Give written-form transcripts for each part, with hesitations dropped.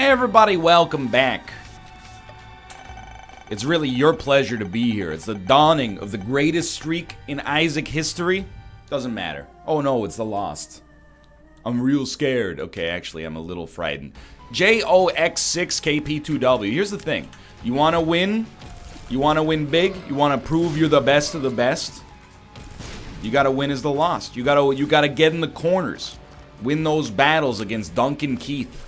everybody, welcome back. It's really your pleasure to be here. It's the dawning of the greatest streak in Isaac history. Doesn't matter. Oh no, it's the Lost. I'm real scared. Okay, actually, I'm a little frightened. JOX6KP2W. Here's the thing. You want to win? You want to win big? You want to prove you're the best of the best? You got to win as the Lost. You got to get in the corners. Win those battles against Duncan Keith.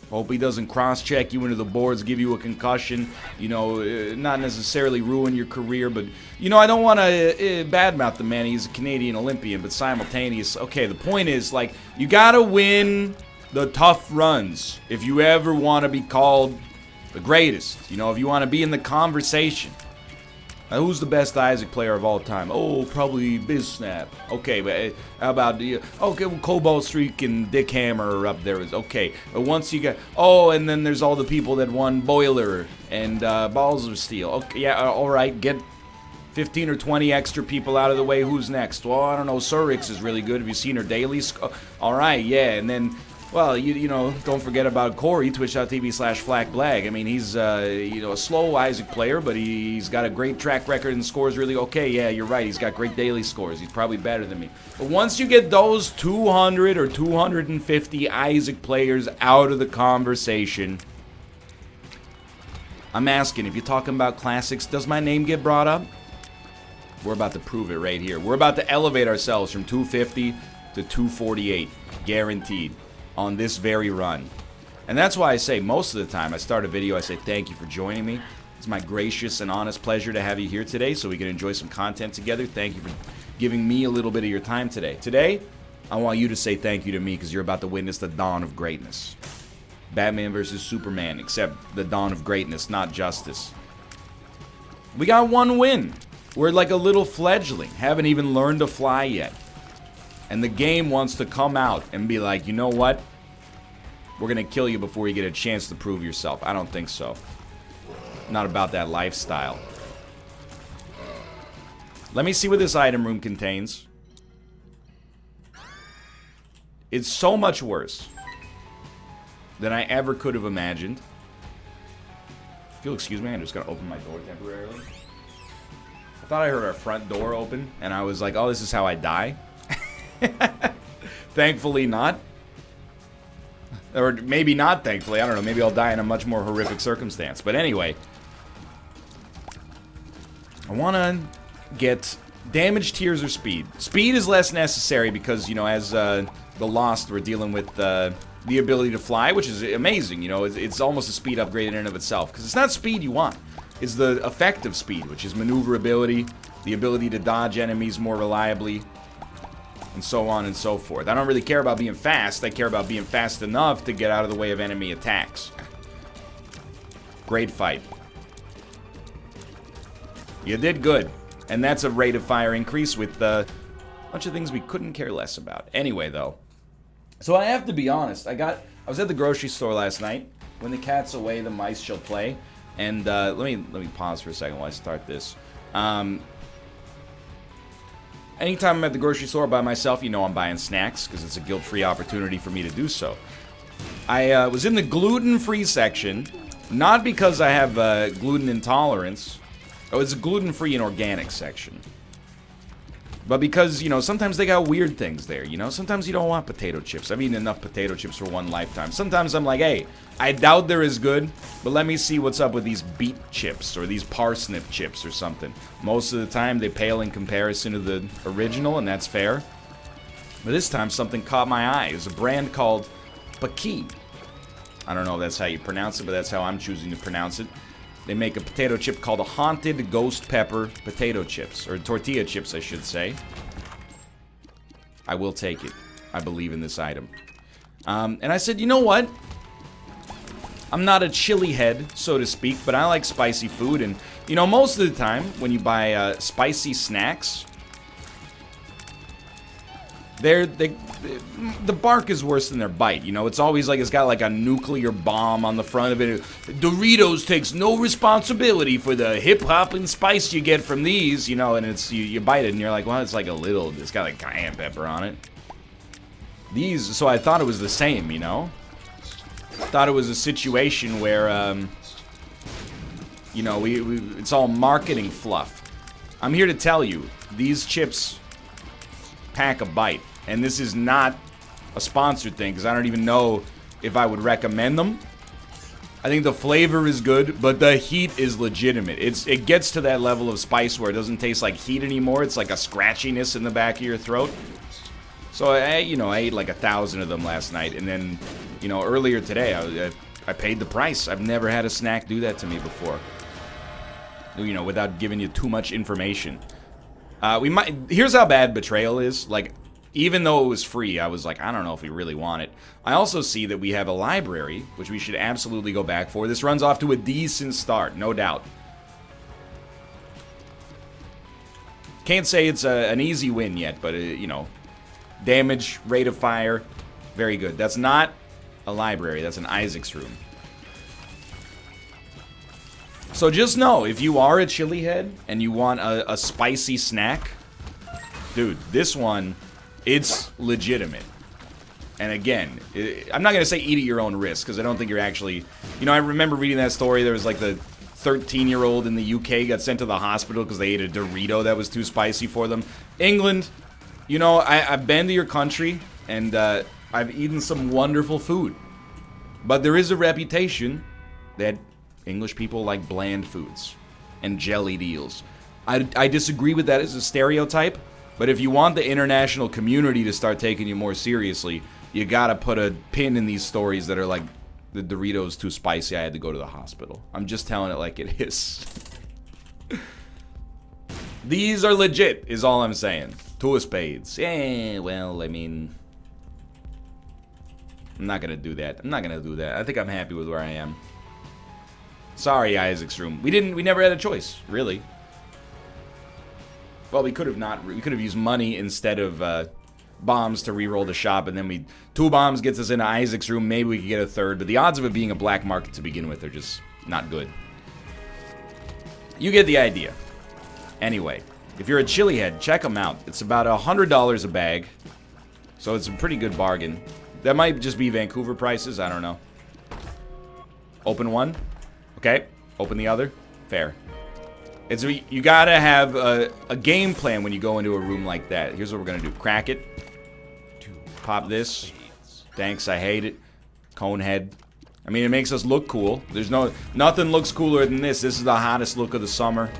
Hope he doesn't cross-check you into the boards, give you a concussion, you know, not necessarily ruin your career, but, you know, I don't want to badmouth the man. He's a Canadian Olympian, but simultaneous. Okay, the point is, like, you gotta win the tough runs if you ever want to be called the greatest. You know, if you want to be in the conversation. Now, who's the best Isaac player of all time? Oh, probably BizSnap. Okay, but how about the... Okay, well, Cobalt Streak and Dick Hammer are up there. Okay, but once you get... Oh, and then there's all the people that won Boiler and Balls of Steel. Okay, yeah, all right, get 15 or 20 extra people out of the way. Who's next? Well, I don't know, Surix is really good. Have you seen her daily score? All right, yeah, and then... Well, you know, don't forget about Corey, twitch.tv/FlackBlag. I mean, he's, you know, a slow Isaac player, but he's got a great track record and scores really okay. Yeah, you're right. He's got great daily scores. He's probably better than me. But once you get those 200 or 250 Isaac players out of the conversation, I'm asking, if you're talking about classics, does my name get brought up? We're about to prove it right here. We're about to elevate ourselves from 250 to 248, guaranteed. On this very run. And that's why I say most of the time I start a video, I say thank you for joining me. It's my gracious and honest pleasure to have you here today so we can enjoy some content together. Thank you for giving me a little bit of your time today. Today, I want you to say thank you to me because you're about to witness the dawn of greatness. Batman versus Superman, except the dawn of greatness, not justice. We got one win. We're like a little fledgling, haven't even learned to fly yet. And the game wants to come out and be like, you know what? We're going to kill you before you get a chance to prove yourself. I don't think so. Not about that lifestyle. Let me see what this item room contains. It's so much worse than I ever could have imagined. If you'll excuse me, I'm just going to open my door temporarily. I thought I heard our front door open, and I was like, oh, this is how I die. Thankfully not. Or maybe not thankfully, I don't know, maybe I'll die in a much more horrific circumstance. But anyway, I want to get damage, tiers, or speed. Speed is less necessary because, you know, as the Lost, we're dealing with the ability to fly, which is amazing. You know, it's almost a speed upgrade in and of itself. Because it's not speed you want. It's the effective speed, which is maneuverability, the ability to dodge enemies more reliably, and so on and so forth. I don't really care about being fast. I care about being fast enough to get out of the way of enemy attacks. Great fight. You did good. And that's a rate of fire increase with a bunch of things we couldn't care less about. Anyway, though. So I have to be honest. I was at the grocery store last night. When the cat's away, the mice shall play. And let me pause for a second while I start this. Anytime I'm at the grocery store by myself, you know I'm buying snacks because it's a guilt-free opportunity for me to do so. I was in the gluten-free section, not because I have gluten intolerance. Oh, it's a gluten-free and organic section. But because, you know, sometimes they got weird things there, you know? Sometimes you don't want potato chips. I've eaten enough potato chips for one lifetime. Sometimes I'm like, hey, I doubt they're as good, but let me see what's up with these beet chips or these parsnip chips or something. Most of the time, they pale in comparison to the original, and that's fair. But this time, something caught my eye. It was a brand called Paqui. I don't know if that's how you pronounce it, but that's how I'm choosing to pronounce it. They make a potato chip called a Haunted Ghost Pepper potato chips, or tortilla chips, I should say. I will take it. I believe in this item. And I said, you know what? I'm not a chili head, so to speak, but I like spicy food. And, you know, most of the time, when you buy spicy snacks, the bark is worse than their bite. You know, it's always like it's got like a nuclear bomb on the front of it. Doritos takes no responsibility for the hip-hop and spice you get from these, you know, and it's you bite it and you're like, well, it's like it's got like cayenne pepper on it. These, so I thought it was the same, you know? Thought it was a situation where, you know, it's all marketing fluff. I'm here to tell you, these chips pack a bite. And this is not a sponsored thing, because I don't even know if I would recommend them. I think the flavor is good, but the heat is legitimate. It gets to that level of spice where it doesn't taste like heat anymore. It's like a scratchiness in the back of your throat. So, I ate like 1,000 of them last night, and then, you know, earlier today, I paid the price. I've never had a snack do that to me before. You know, without giving you too much information. Here's how bad betrayal is. Like, even though it was free, I was like, I don't know if we really want it. I also see that we have a library, which we should absolutely go back for. This runs off to a decent start, no doubt. Can't say it's an easy win yet, but, you know, damage, rate of fire, very good. That's not a library, that's an Isaac's room. So just know, if you are a chili head and you want a spicy snack, dude, this one, it's legitimate. And again, I'm not going to say eat at your own risk, because I don't think you're actually... You know, I remember reading that story. There was like the 13-year-old in the UK got sent to the hospital because they ate a Dorito that was too spicy for them. England, you know, I've been to your country, and I've eaten some wonderful food. But there is a reputation that English people like bland foods and jellied eels. I disagree with that as a stereotype. But if you want the international community to start taking you more seriously, you gotta put a pin in these stories that are like, the Doritos too spicy, I had to go to the hospital. I'm just telling it like it is. These are legit, is all I'm saying. Two of spades. Yeah, well, I mean... I'm not gonna do that. I think I'm happy with where I am. Sorry, Isaac's room. We never had a choice, really. Well, we could have used money instead of bombs to reroll the shop, and then 2 bombs gets us into Isaac's room. Maybe we could get a third, but the odds of it being a black market to begin with are just not good. You get the idea. Anyway, if you're a chili head, check them out. It's about $100 a bag, so it's a pretty good bargain. That might just be Vancouver prices, I don't know. Open one. Okay, open the other. Fair. You gotta have a game plan when you go into a room like that. Here's what we're gonna do. Crack it. Pop this. Thanks, I hate it. Cone head. I mean, it makes us look cool. There's nothing looks cooler than this. This is the hottest look of the summer.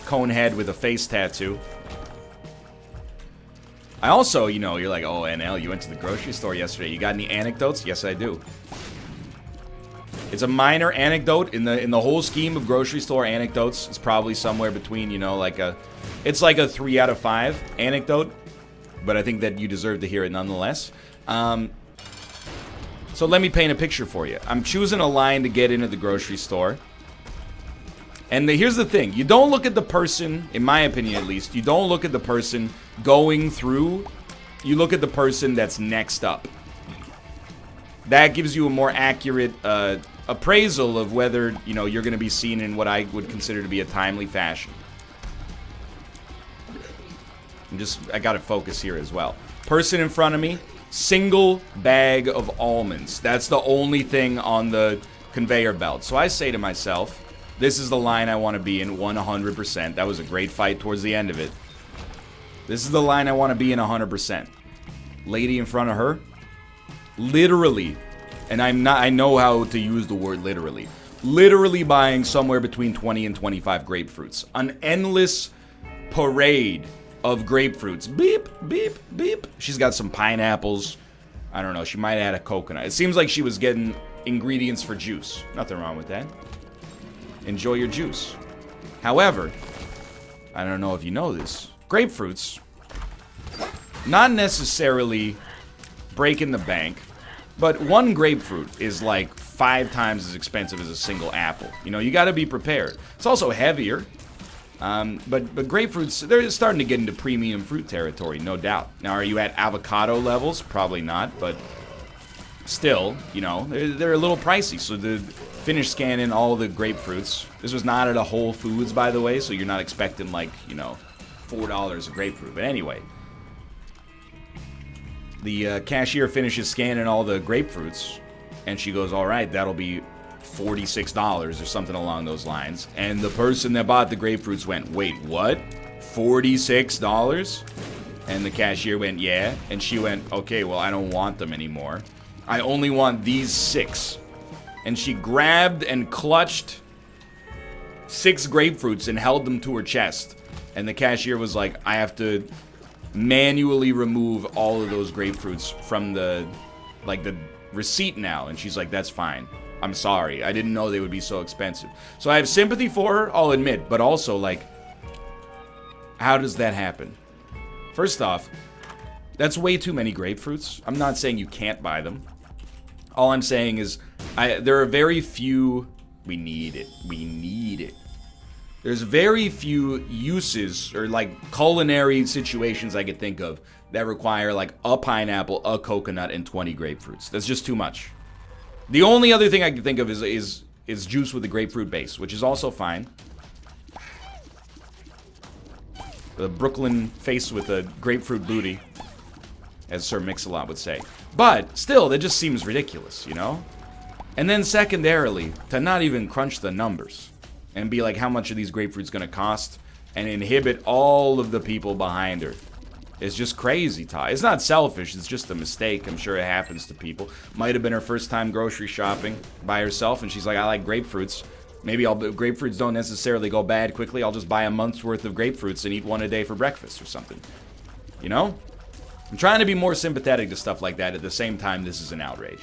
Cone head with a face tattoo. I also, you know, you're like, oh, NL, you went to the grocery store yesterday. You got any anecdotes? Yes, I do. It's a minor anecdote in the whole scheme of grocery store anecdotes. It's probably somewhere between, you know, it's like a 3 out of 5 anecdote, but I think that you deserve to hear it nonetheless. So let me paint a picture for you. I'm choosing a line to get into the grocery store. And here's the thing. You don't look at the person, in my opinion at least, you don't look at the person going through. You look at the person that's next up. That gives you a more accurate appraisal of whether, you know, you're going to be seen in what I would consider to be a timely fashion. I got to focus here as well. Person in front of me, single bag of almonds. That's the only thing on the conveyor belt. So I say to myself, this is the line I want to be in 100%. That was a great fight towards the end of it. This is the line I want to be in 100%. Lady in front of her, literally, and I know how to use the word literally buying somewhere between 20 and 25 grapefruits. An endless parade of grapefruits. Beep, beep, beep. She's got some pineapples. I don't know, she might have had a coconut. It seems like she was getting ingredients for juice. Nothing wrong with that. Enjoy your juice. However, I don't know if you know this, grapefruits, not necessarily breaking the bank, but one grapefruit is like 5 times as expensive as a single apple. You know, you gotta be prepared. It's also heavier, but grapefruits, they're starting to get into premium fruit territory, no doubt. Now, are you at avocado levels? Probably not, but still, you know, they're a little pricey. So to finish scanning all the grapefruits, this was not at a Whole Foods, by the way, so you're not expecting like, you know, $4 a grapefruit. But anyway, The cashier finishes scanning all the grapefruits, and she goes, all right, that'll be $46 or something along those lines. And the person that bought the grapefruits went, wait, what? $46? And the cashier went, yeah. And she went, okay, well, I don't want them anymore. I only want these 6. And she grabbed and clutched 6 grapefruits and held them to her chest. And the cashier was like, I have to manually remove all of those grapefruits from the receipt now. And she's like, that's fine. I'm sorry. I didn't know they would be so expensive. So I have sympathy for her, I'll admit. But also, like, how does that happen? First off, that's way too many grapefruits. I'm not saying you can't buy them. All I'm saying is, there are very few... We need it. There's very few uses, or like culinary situations I could think of, that require like a pineapple, a coconut, and 20 grapefruits. That's just too much. The only other thing I can think of is juice with a grapefruit base, which is also fine. The Brooklyn face with a grapefruit booty, as Sir Mix-a-Lot would say. But still, that just seems ridiculous, you know? And then secondarily, to not even crunch the numbers and be like, how much are these grapefruits gonna cost? And inhibit all of the people behind her. It's just crazy, Ty. It's not selfish, it's just a mistake. I'm sure it happens to people. Might have been her first time grocery shopping by herself, and she's like, I like grapefruits. Maybe grapefruits don't necessarily go bad quickly. I'll just buy a month's worth of grapefruits and eat one a day for breakfast or something. You know? I'm trying to be more sympathetic to stuff like that. At the same time, this is an outrage.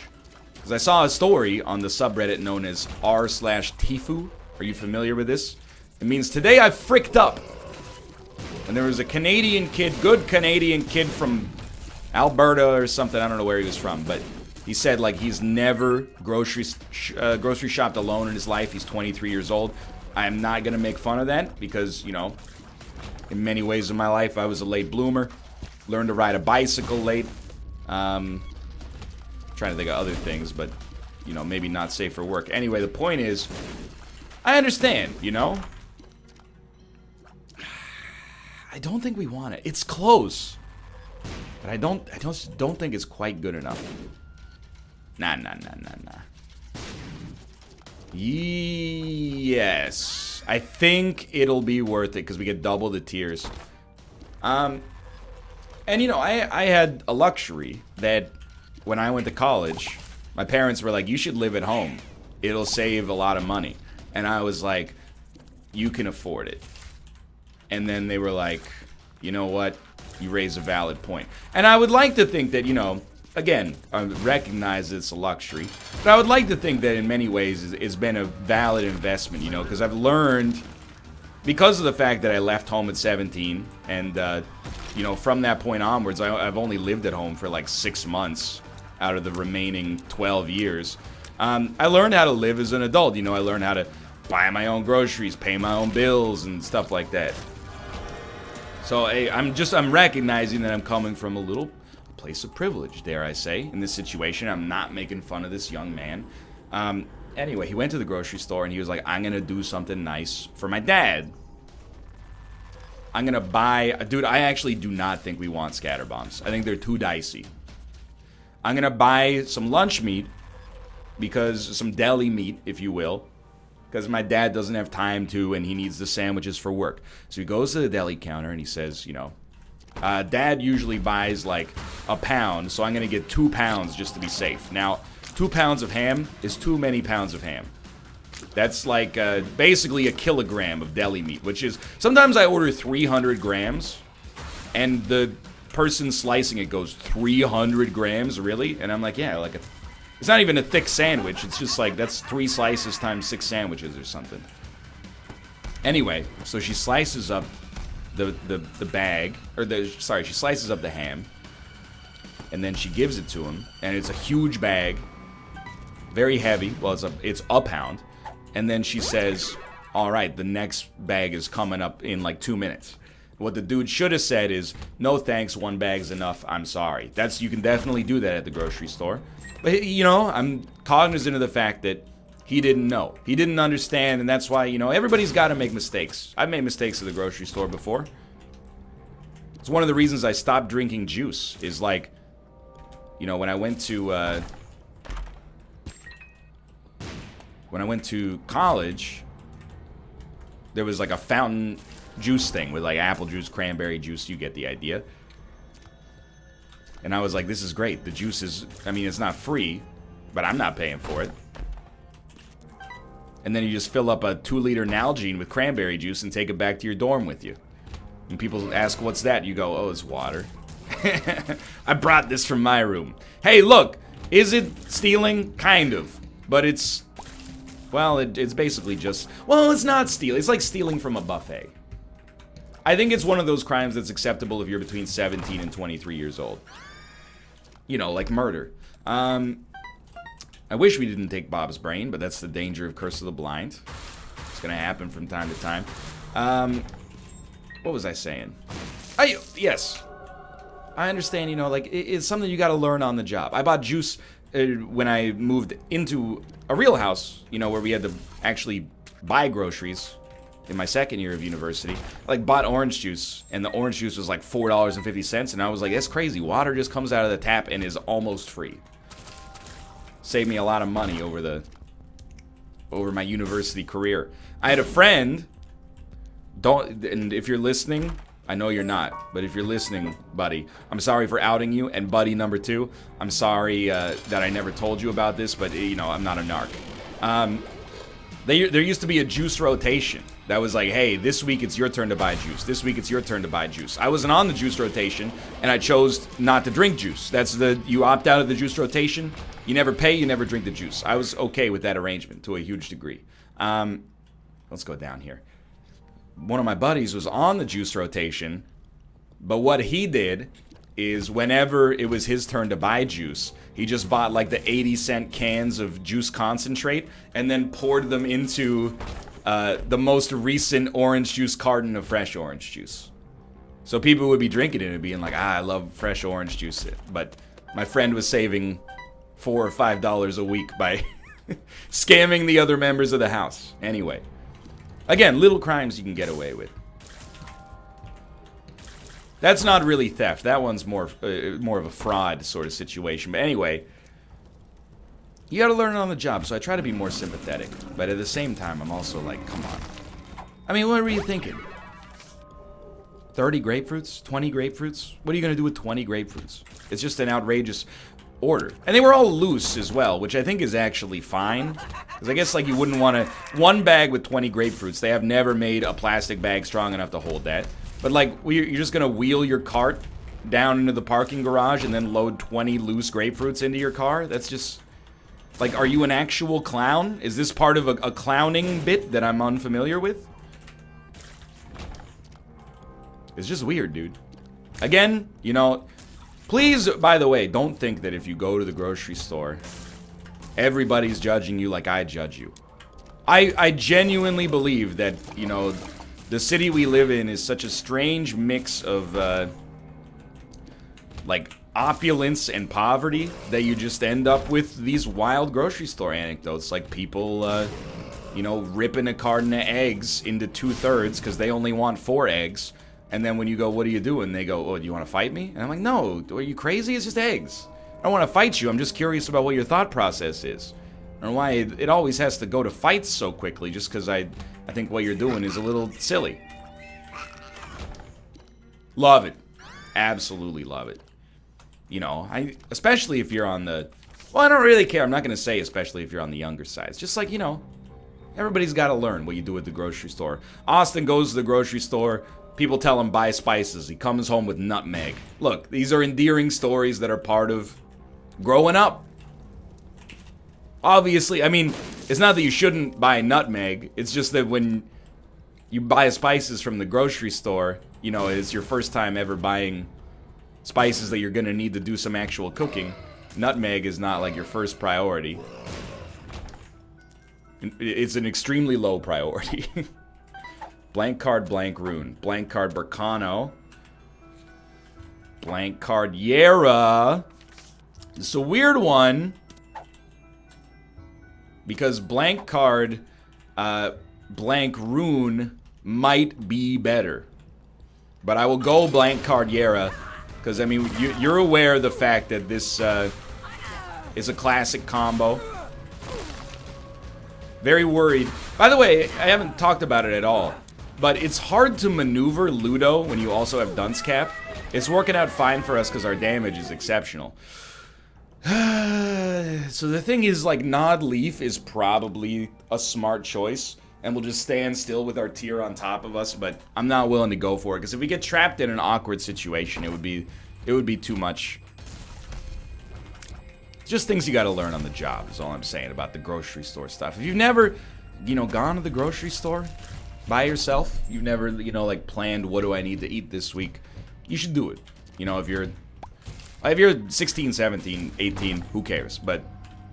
Because I saw a story on the subreddit known as r/Tifu. Are you familiar with this? It means, today I fricked up. And there was a Canadian kid, good Canadian kid from Alberta or something. I don't know where he was from, but he said, like, he's never grocery shopped alone in his life. He's 23 years old. I am not going to make fun of that because, you know, in many ways in my life, I was a late bloomer. Learned to ride a bicycle late. Trying to think of other things, but, you know, maybe not safe for work. Anyway, the point is, I understand, you know? I don't think we want it. It's close. But I just don't think it's quite good enough. Nah. Yes. I think it'll be worth it because we get double the tiers. And you know, I had a luxury that when I went to college, my parents were like, you should live at home. It'll save a lot of money. And I was like, you can afford it. And then they were like, you know what? You raise a valid point. And I would like to think that, you know, again, I recognize it's a luxury, but I would like to think that in many ways it's been a valid investment, you know, because I've learned, because of the fact that I left home at 17, and, you know, from that point onwards, I've only lived at home for like 6 months out of the remaining 12 years. I learned how to live as an adult, you know, I learned how to buy my own groceries, pay my own bills, and stuff like that. So I'm recognizing that I'm coming from a little place of privilege, dare I say, in this situation. I'm not making fun of this young man. Anyway, he went to the grocery store and he was like, I'm gonna do something nice for my dad. I'm gonna buy, dude, I actually do not think we want scatter bombs. I think they're too dicey. I'm gonna buy some lunch meat, because some deli meat, if you will, because my dad doesn't have time to, and he needs the sandwiches for work. So he goes to the deli counter and he says, you know, Dad usually buys like a pound, so I'm gonna get 2 pounds just to be safe. Now, 2 pounds of ham is too many pounds of ham. That's like basically a kilogram of deli meat, which is, sometimes I order 300 grams, and the person slicing it goes, 300 grams, really? And I'm like, yeah, like it's not even a thick sandwich. It's just like, that's 3 slices times 6 sandwiches or something. Anyway, so she slices up the bag, or she slices up the ham, and then she gives it to him, and it's a huge bag, very heavy. Well, it's a pound. And then she says, all right, the next bag is coming up in like 2 minutes. What the dude should have said is, no thanks, 1 bag's enough, I'm sorry. You can definitely do that at the grocery store. But, you know, I'm cognizant of the fact that he didn't know. He didn't understand, and that's why, you know, everybody's got to make mistakes. I've made mistakes at the grocery store before. It's one of the reasons I stopped drinking juice, is like, You know, when I went to college, there was like a fountain juice thing with like apple juice, cranberry juice, you get the idea. And I was like, this is great. The juice is, I mean, it's not free, but I'm not paying for it. And then you just fill up a 2-liter Nalgene with cranberry juice and take it back to your dorm with you. And people ask, what's that? You go, oh, it's water. I brought this from my room. Hey, look, is it stealing? Kind of. But it's, well, it's basically just, well, it's not stealing. It's like stealing from a buffet. I think it's one of those crimes that's acceptable if you're between 17 and 23 years old. You know, like murder. I wish we didn't take Bob's brain, but that's the danger of Curse of the Blind. It's gonna happen from time to time. What was I saying? Yes. I understand, you know, like, it's something you gotta learn on the job. I bought juice when I moved into a real house, you know, where we had to actually buy groceries in my second year of university. I, like, bought orange juice, and the orange juice was like $4.50, and I was like, that's crazy. Water just comes out of the tap and is almost free. Saved me a lot of money over my university career. I had a friend, and if you're listening, I know you're not, but if you're listening, buddy, I'm sorry for outing you, and buddy number 2, I'm sorry that I never told you about this, but, you know, I'm not a narc. There used to be a juice rotation that was like, hey, this week it's your turn to buy juice. This week it's your turn to buy juice. I wasn't on the juice rotation, and I chose not to drink juice. That's you opt out of the juice rotation. You never pay, you never drink the juice. I was okay with that arrangement to a huge degree. Let's go down here. One of my buddies was on the juice rotation, but what he did is whenever it was his turn to buy juice, he just bought like the 80-cent cans of juice concentrate and then poured them into the most recent orange juice carton of fresh orange juice. So people would be drinking it and being like, I love fresh orange juice. But my friend was saving $4 or $5 a week by scamming the other members of the house. Anyway, again, little crimes you can get away with. That's not really theft. That one's more of a fraud sort of situation. But anyway, you gotta learn it on the job, so I try to be more sympathetic. But at the same time, I'm also like, come on. I mean, what were you thinking? 30 grapefruits? 20 grapefruits? What are you gonna do with 20 grapefruits? It's just an outrageous order. And they were all loose as well, which I think is actually fine. Because I guess, like, you wouldn't want to... One bag with 20 grapefruits, they have never made a plastic bag strong enough to hold that. But, like, you're just gonna wheel your cart down into the parking garage and then load 20 loose grapefruits into your car? That's just... Like, are you an actual clown? Is this part of a clowning bit that I'm unfamiliar with? It's just weird, dude. Again, you know... Please, by the way, don't think that if you go to the grocery store, everybody's judging you like I judge you. I genuinely believe that, you know, the city we live in is such a strange mix of, like, opulence and poverty that you just end up with these wild grocery store anecdotes. Like people, you know, ripping a carton of eggs into 2/3 because they only want 4 eggs. And then when you go, what are you doing? They go, oh, do you want to fight me? And I'm like, no, are you crazy? It's just eggs. I don't want to fight you. I'm just curious about what your thought process is. I don't know why it always has to go to fights so quickly, just because I think what you're doing is a little silly. Love it. Absolutely love it. You know, especially if you're on the... Well, I don't really care. I'm not going to say especially if you're on the younger side. It's just like, you know, everybody's got to learn what you do at the grocery store. Austin goes to the grocery store... People tell him buy spices. He comes home with nutmeg. Look, these are endearing stories that are part of growing up. Obviously, I mean, it's not that you shouldn't buy nutmeg. It's just that when you buy spices from the grocery store, you know, it's your first time ever buying spices that you're going to need to do some actual cooking. Nutmeg is not like your first priority. It's an extremely low priority. Blank card, blank rune. Blank card, Burkano. Blank card, Yera. It's a weird one. Because blank card, blank rune might be better. But I will go blank card, Yera. Because, I mean, you're aware of the fact that this is a classic combo. Very worried. By the way, I haven't talked about it at all. But it's hard to maneuver Ludo when you also have Dunce Cap. It's working out fine for us because our damage is exceptional. So the thing is, like, Nod Leaf is probably a smart choice. And we'll just stand still with our tier on top of us. But I'm not willing to go for it. Because if we get trapped in an awkward situation, it would be too much. Just things you gotta learn on the job is all I'm saying about the grocery store stuff. If you've never, you know, gone to the grocery store by yourself, you've never, you know, like, planned what do I need to eat this week, you should do it. You know, if you're 16, 17, 18, who cares? But,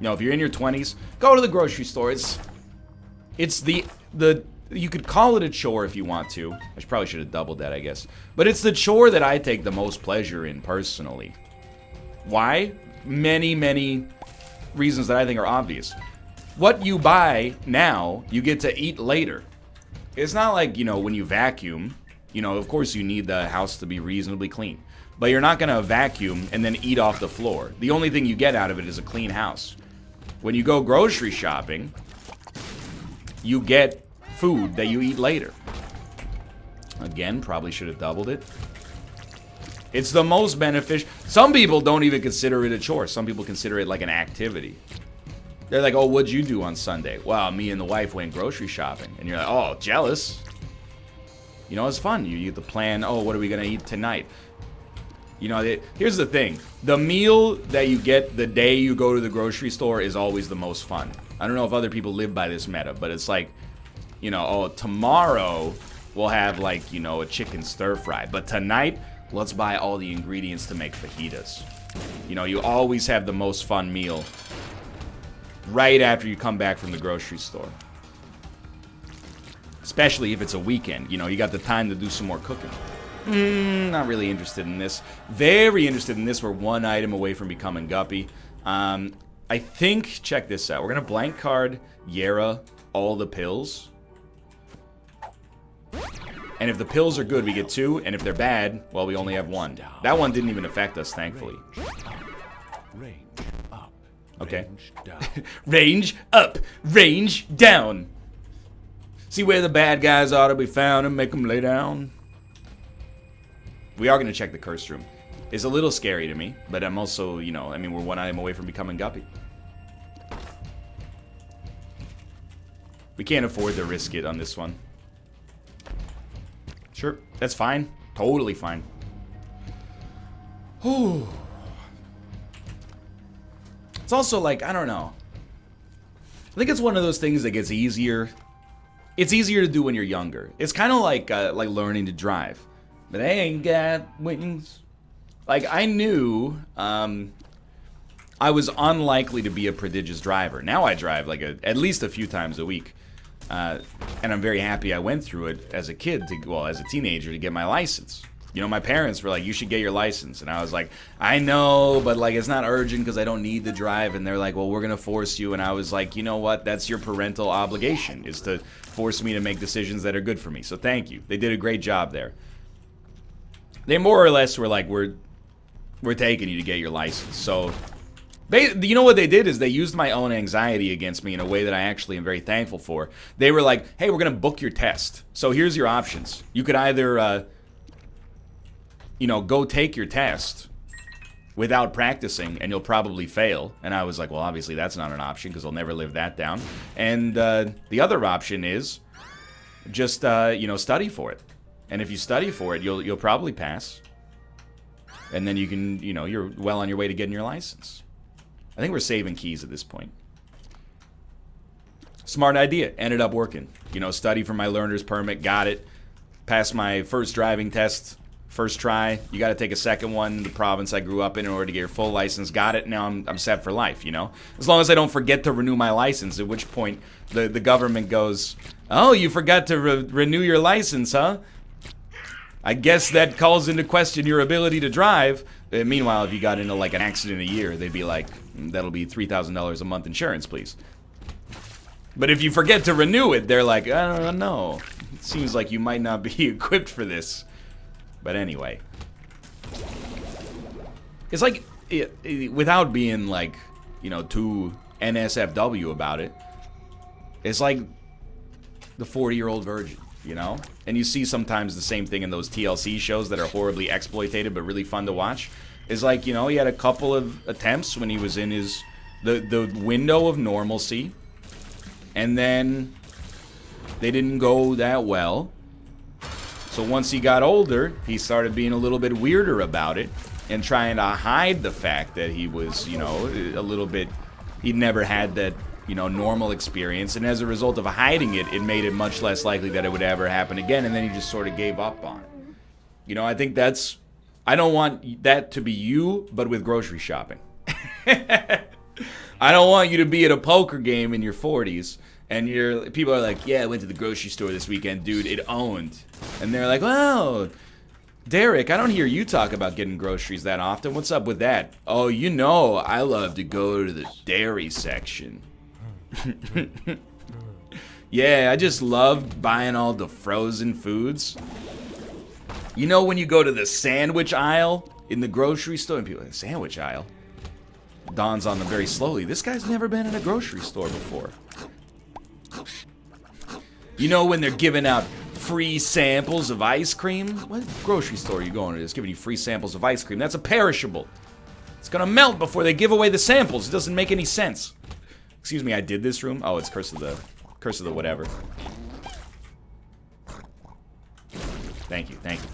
you know, if you're in your 20s, go to the grocery store. It's the you could call it a chore if you want to. I probably should have doubled that, I guess. But it's the chore that I take the most pleasure in personally. Why? Many reasons that I think are obvious. What you buy now, you get to eat later. It's not like, you know, when you vacuum, you know, of course you need the house to be reasonably clean. But you're not going to vacuum and then eat off the floor. The only thing you get out of it is a clean house. When you go grocery shopping, you get food that you eat later. Again, probably should have doubled it. It's the most beneficial. Some people don't even consider it a chore. Some people consider it like an activity. They're like, oh, what'd you do on Sunday? Well, me and the wife went grocery shopping. And you're like, oh, jealous. You know, it's fun. You get to plan, oh, what are we going to eat tonight? You know, here's the thing. The meal that you get the day you go to the grocery store is always the most fun. I don't know if other people live by this meta, but it's like, you know, oh, tomorrow we'll have, like, you know, a chicken stir fry. But tonight, let's buy all the ingredients to make fajitas. You know, you always have the most fun meal right after you come back from the grocery store. Especially if it's a weekend. You know, you got the time to do some more cooking. Not really interested in this. Very interested in this. We're one item away from becoming Guppy. I think, check this out. We're going to blank card Yera all the pills. And if the pills are good, we get 2. And if they're bad, well, we only have 1. That one didn't even affect us, thankfully. Range up. Okay. Range down. Range up. Range down. See where the bad guys ought to be found and make them lay down. We are going to check the curse room. It's a little scary to me, but I'm also, you know, I mean, we're one item away from becoming Guppy. We can't afford to risk it on this one. Sure, that's fine. Totally fine. Whew. It's also like, I don't know. I think it's one of those things that gets easier. It's easier to do when you're younger. It's kind of like learning to drive. But I ain't got wings. Like, I knew I was unlikely to be a prodigious driver. Now I drive like at least a few times a week. And I'm very happy I went through it as a kid, as a teenager, to get my license. You know, my parents were like, you should get your license. And I was like, I know, but like, it's not urgent because I don't need to drive. And they're like, well, we're going to force you. And I was like, you know what? That's your parental obligation, is to force me to make decisions that are good for me. So thank you. They did a great job there. They more or less were like, we're taking you to get your license. So, you know what they did is they used my own anxiety against me in a way that I actually am very thankful for. They were like, hey, we're going to book your test. So here's your options. You could either, you know, go take your test without practicing and you'll probably fail. And I was like, well, obviously that's not an option because I'll never live that down. And the other option is just, you know, study for it. And if you study for it, you'll probably pass. And then you can, you know, you're well on your way to getting your license. I think we're saving keys at this point. Smart idea. Ended up working. You know, study for my learner's permit. Got it. Passed my first driving test. First try. You got to take a second one in the province I grew up in order to get your full license. Got it. Now I'm set for life, you know. As long as I don't forget to renew my license, at which point the government goes, oh, you forgot to renew your license, huh? I guess that calls into question your ability to drive. Meanwhile, if you got into like an accident a year, they'd be like, that'll be $3,000 a month insurance, please. But if you forget to renew it, they're like, I don't know. It seems like you might not be equipped for this. But anyway. It's like, without being like, you know, too NSFW about it, it's like the 40-year-old virgin, you know? And you see sometimes the same thing in those TLC shows that are horribly exploitated but really fun to watch. It's like, you know, he had a couple of attempts when he was in his the window of normalcy, and then they didn't go that well. So once he got older, he started being a little bit weirder about it and trying to hide the fact that he was, you know, a little bit, he'd never had that, you know, normal experience. And as a result of hiding it, it made it much less likely that it would ever happen again. And then he just sort of gave up on it. You know, I think that's, I don't want that to be you, but with grocery shopping. I don't want you to be at a poker game in your 40s and people are like, yeah, I went to the grocery store this weekend, dude, it owned. And they're like, well, Derek, I don't hear you talk about getting groceries that often. What's up with that? Oh, you know, I love to go to the dairy section. Yeah, I just love buying all the frozen foods. You know when you go to the sandwich aisle in the grocery store and people are like, sandwich aisle? Dawns on them very slowly. This guy's never been in a grocery store before. You know when they're giving out free samples of ice cream? What grocery store are you going to that's giving you free samples of ice cream? That's a perishable. It's gonna melt before they give away the samples. It doesn't make any sense. Excuse me, I did this room? Oh, it's Curse of the whatever. Thank you, thank you.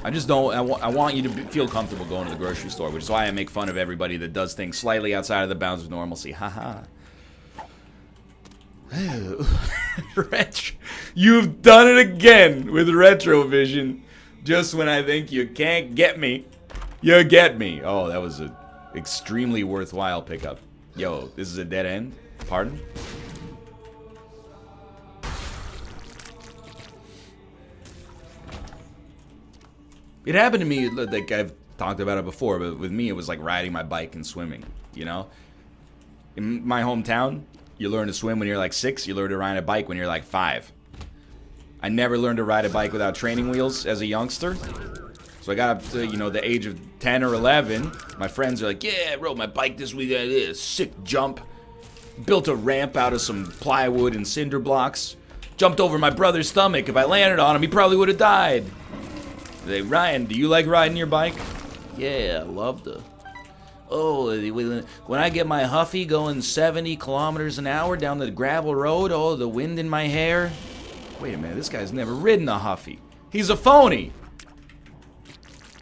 I just don't, I want you to feel comfortable going to the grocery store, which is why I make fun of everybody that does things slightly outside of the bounds of normalcy. Haha. You've done it again with Retrovision. Just when I think you can't get me, you get me. Oh, that was an extremely worthwhile pickup. Yo, this is a dead end? Pardon? It happened to me, like I've talked about it before, but with me it was like riding my bike and swimming, you know? In my hometown, you learn to swim when you're like 6, you learn to ride a bike when you're like 5. I never learned to ride a bike without training wheels as a youngster. So I got up to, you know, the age of 10 or 11. My friends are like, yeah, I rode my bike this weekend. I did a sick jump. Built a ramp out of some plywood and cinder blocks. Jumped over my brother's stomach. If I landed on him, he probably would have died. They, Ryan, do you like riding your bike? Yeah, I love to. Oh, when I get my Huffy going 70 kilometers an hour down the gravel road, oh, the wind in my hair. Wait a minute, this guy's never ridden a Huffy. He's a phony.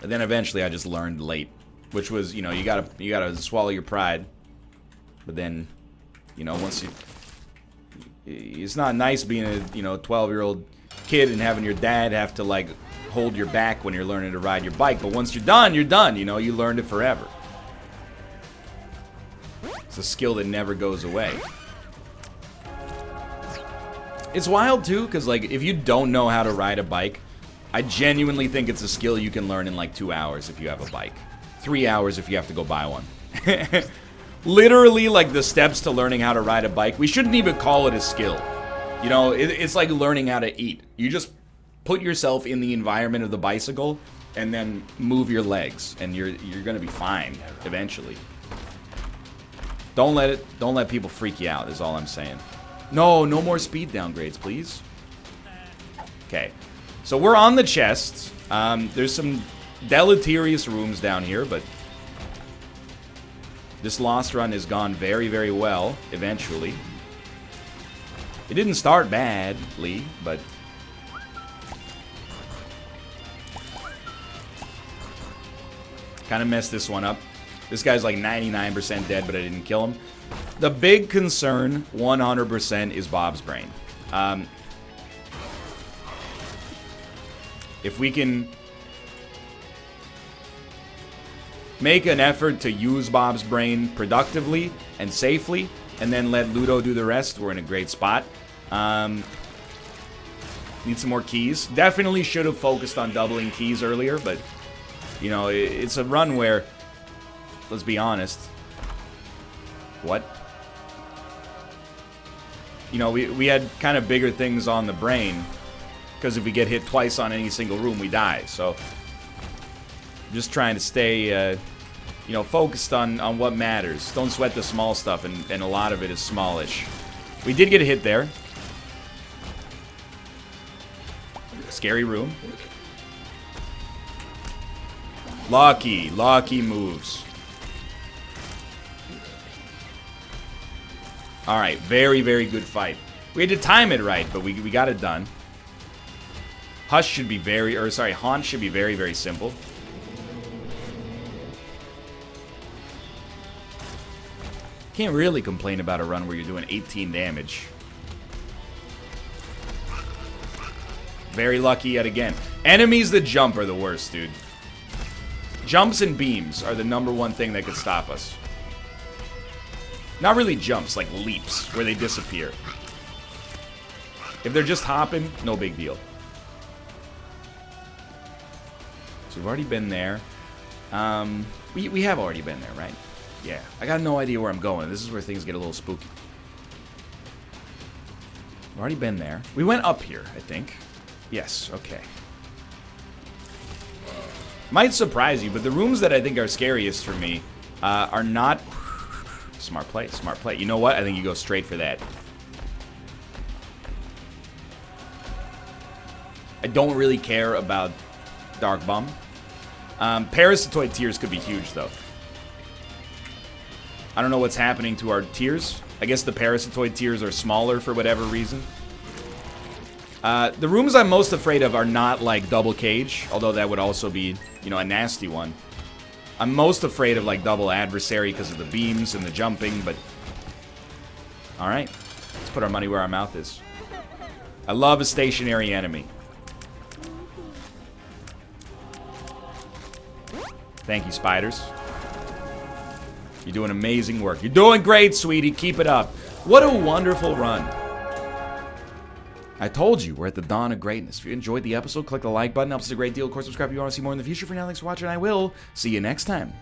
And then eventually I just learned late, which was, you know, you gotta swallow your pride. But then, you know, once it's not nice being a, you know, 12-year-old kid and having your dad have to, like, hold your back when you're learning to ride your bike. But once you're done, you know, you learned it forever. It's a skill that never goes away. It's wild too, because like if you don't know how to ride a bike, I genuinely think it's a skill you can learn in like 2 hours if you have a bike. 3 hours if you have to go buy one. Literally, like the steps to learning how to ride a bike, we shouldn't even call it a skill. You know, it's like learning how to eat. You just put yourself in the environment of the bicycle and then move your legs, and you're gonna be fine eventually. Don't let people freak you out, is all I'm saying. No more speed downgrades, please. Okay, so we're on the chests. There's some deleterious rooms down here, but this lost run has gone very, very well, eventually. It didn't start badly, but kind of messed this one up. This guy's like 99% dead, but I didn't kill him. The big concern, 100%, is Bob's brain. If we can make an effort to use Bob's brain productively and safely, and then let Ludo do the rest, we're in a great spot. Need some more keys. Definitely should have focused on doubling keys earlier, but, you know, it's a run where, let's be honest. What? You know, we had kind of bigger things on the brain, because if we get hit twice on any single room, we die. So Just trying to stay, you know, focused on what matters. Don't sweat the small stuff, and a lot of it is smallish. We did get a hit there. Scary room. Lucky moves. Alright, very, very good fight. We had to time it right, but we got it done. Hush should be Haunt should be very, very simple. Can't really complain about a run where you're doing 18 damage. Very lucky yet again. Enemies that jump are the worst, dude. Jumps and beams are the #1 thing that could stop us. Not really jumps, like leaps, where they disappear. If they're just hopping, no big deal. So we've already been there. We have already been there, right? Yeah. I got no idea where I'm going. This is where things get a little spooky. We've already been there. We went up here, I think. Yes, okay. Might surprise you, but the rooms that I think are scariest for me are not... Smart play, smart play. You know what? I think you go straight for that. I don't really care about Dark Bum. Parasitoid tears could be huge, though. I don't know what's happening to our tears. I guess the parasitoid tears are smaller for whatever reason. The rooms I'm most afraid of are not like double cage, although that would also be, you know, a nasty one. I'm most afraid of like double adversary because of the beams and the jumping, but... Alright, let's put our money where our mouth is. I love a stationary enemy. Thank you, spiders. You're doing amazing work. You're doing great, sweetie. Keep it up. What a wonderful run. I told you, we're at the dawn of greatness. If you enjoyed the episode, click the like button. Helps us a great deal. Of course, subscribe if you want to see more in the future. For now, thanks for watching. I will see you next time.